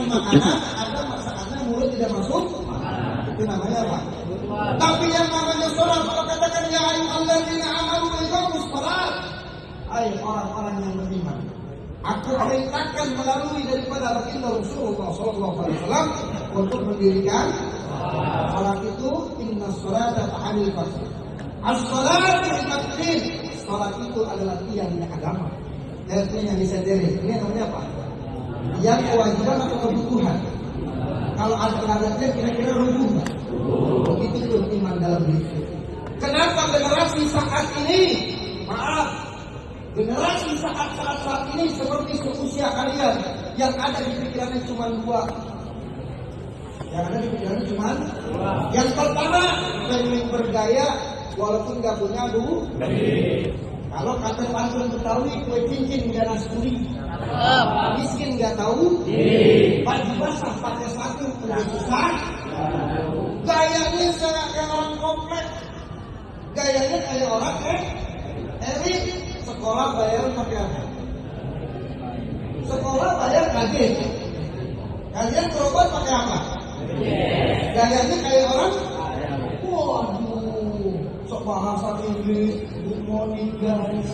makan makanan, ada masakannya mulut tidak masuk, itu namanya apa? Tapi yang namanya sholat, kalau katakan ya ayyuhalladzina amanu iqamus shalah, hai orang-orang yang beriman, aku perintahkan melalui daripada baginda Rasulullah SAW untuk mendirikan salat itu. Inna sholata ta'anil fasih, as-sholatu ibadah. Salat itu adalah tiangnya agama. Yang disadari, ini namanya apa? Yang kewajiban atau kebutuhan. Kalau ada kira-kira rubuh nggak? Begitu itu iman dalam diri. Kenapa generasi saat ini, maaf, generasi saat ini seperti seusia kalian, yang ada di pikirannya cuma dua. Yang ada di pikirannya cuma dua. Yang pertama, pengen bergaya walaupun nggak punya duit. Kalau kata pantun Betawi, kue cincin nggak nasi, miskin nggak tahu, baju basah pakai sepatu udah susah. Gayanya kayak orang komplek, gayanya kayak orang elit. Sekolah bayar pakai apa? Sekolah bayar kaget. Kalian berobat pakai apa? Gayanya kayak orang, waduh, sok bahasa Inggris, good morning guys.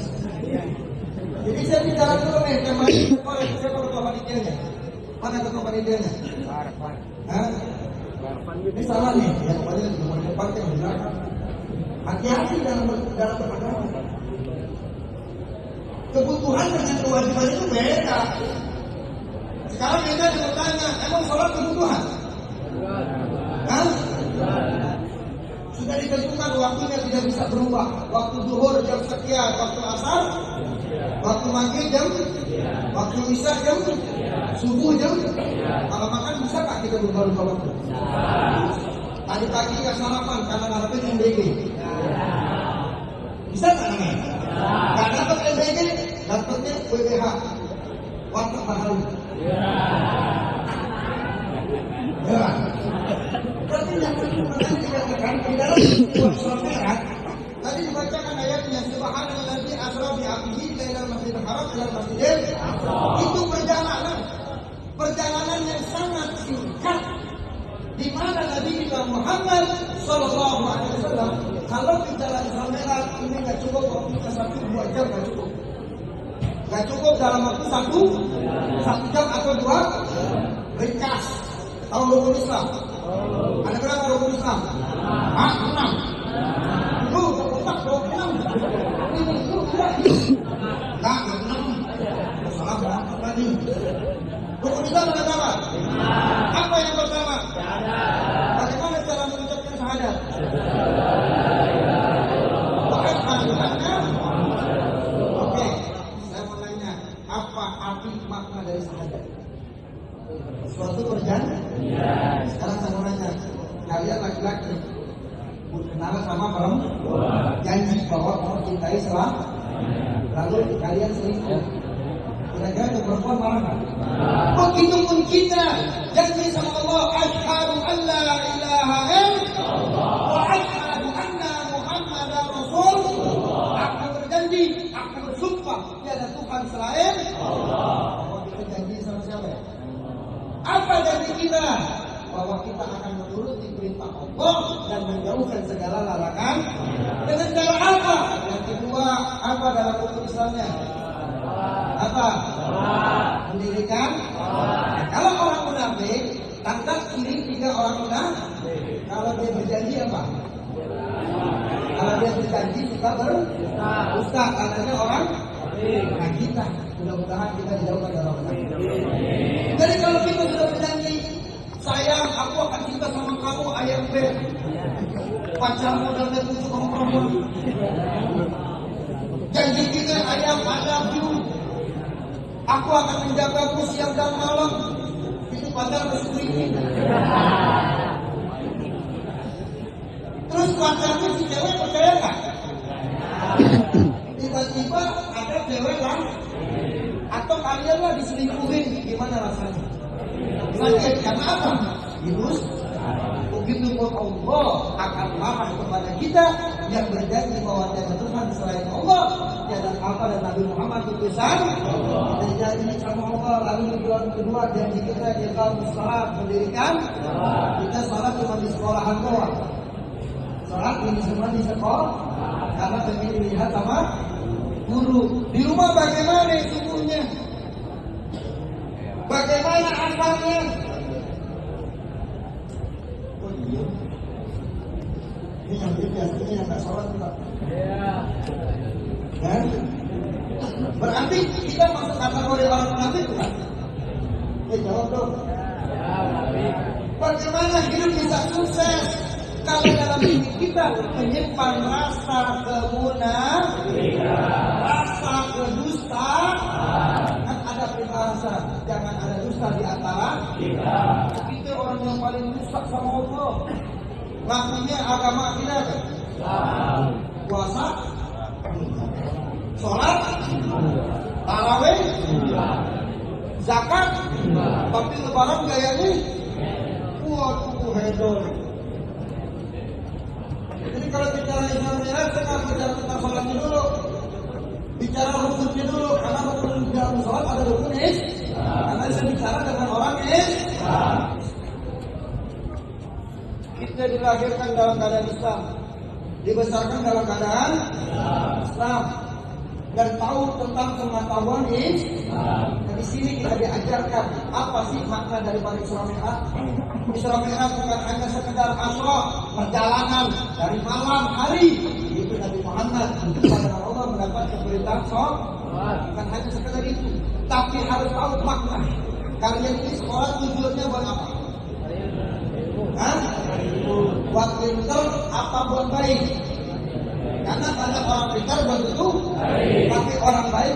Jadi saya bicara dulu nih, siapa ketua panitianya? Mana ketua panitianya? Hah? Ini salah nih, ya pokoknya di nomor depan yang benar. Hati-hati dalam beragama. Kebutuhan dengan kewajiban itu beda. Sekarang kita bertanya, emang sholat kebutuhan? Hah? Sudah ditentukan waktunya tidak bisa berubah. Waktu zuhur jam sekian, waktu asar, waktu maghrib jam, waktu isya jam, subuh jam. Kalau makan bisa nggak kita berubah-ubah waktu? Tadi pagi nggak sarapan karena ngarepin MBG. Bisa nggak nih? Nggak dapat MBG, dapatnya WBH, waktu baharu. Ya. Tapi yang dikatakan di dalam surat Merah tadi dibacakan ayatnya subhanallazi asra bi 'abdihi ilal masjidil haram ilal masjidil itu perjalanan yang sangat singkat di mana Nabi kita Muhammad sallallahu alaihi wasallam kalau bicara Isra Merah ini enggak cukup waktunya 1-2 jam, enggak cukup dalam waktu 1 jam atau 2 ringkas. Tahu rukun Islam? Ada berapa rukun Islam? 6. Lu tak 26. Ini lu tidak. Enggak 6. Salah berapa tadi? Rukun Islam ada berapa? Apa yang pertama? Bagaimana cara mengucapkan syahadat? Oke, saya mau tanya, apa arti makna dari syahadat? Suatu perjanjian. Sekarang saya mau nanya, kalian laki-laki berkenalan sama perempuan, janji bahwa kamu cintai lalu kalian selingkuh. Kira-kira itu perempuan marah kan? Begitupun kita janji sama Allah, asyhadu an la ilaha illallah wa asyhadu anna Muhammadar Rasulullah. Aku berjanji, aku bersumpah tiada Tuhan selain Allah. Kita janji sama siapa ya? Apa janji kita? Bahwa kita akan menuruti perintah Allah dan menjauhkan segala larangan. Dengan cara apa? Yang kedua, apa dalam hukum Islamnya? Apa? Mendirikan. Kalau orang munafik, tantang ciri 3 orang munafik. Kalau dia berjanji apa? Kalau dia berjanji kita berdusta. Katanya orang. Nah kita, mudah-mudahan kita dijauhkan dari orang munafik. Jadi kalau kita sudah berjanji, sayang, aku akan cinta sama kamu, ayam beb. Pacar modalnya butuh kamu perempuan. Janji kita, ayam, I love you. Aku akan menjagamu siang dan malam. Itu pacar bersuci. Terus pacarnya si cewek percaya nggak? Tiba-tiba ada cewek yang atau kalian lah diselingkuhin, gimana rasanya? Sakit karena apa? Virus. Begitupun Allah akan marah kepada kita yang berjanji bahwa tiada Tuhan selain Allah, tiada apa dan Nabi Muhammad utusan Allah. Janji sama Allah. Lalu bulan kedua janji kita salat, mendirikan kita salat cuma di sekolahan doang. Salat ini semua di sekolah karena pengen dilihat sama guru. Di rumah bagaimana subuhnya? Bagaimana asalnya? Oh iya, ini yang biasanya yang nggak sholat juga. Kan? Berarti kita masuk kategori orang munafik bukan? Jawab dong. Bagaimana hidup bisa sukses kalau dalam diri kita menyimpan rasa kemunafikan, rasa kedustaan? Kan ada peribahasa, jangan ada dusta di antara kita. Kita orang yang paling dusta sama Allah. Ngakunya agama kita kan? Puasa, sholat, tarawih, zakat, tapi lebaran gayanya, waduh hedon. Jadi kalau bicara Islam merah, saya nggak bicara tentang sholatnya dulu, bicara rukunnya dulu, karena rukun dalam sholat ada rukun karena saya bicara dengan orang kita dilahirkan dalam keadaan Islam, dibesarkan dalam keadaan Islam, dan tahu tentang pengetahuan Islam. Dan di sini kita diajarkan apa sih makna daripada Isra Mi'raj. Isra Mi'raj bukan hanya sekedar asra, perjalanan dari malam hari. Itu Nabi Muhammad kepada Allah mendapat pemberitahuan sholat. Bukan hanya sekedar itu, tapi harus tahu makna. Kalian ini sekolah tujuannya buat apa? Buat pintar apa buat baik? Karena banyak orang pintar buat itu, tapi orang baik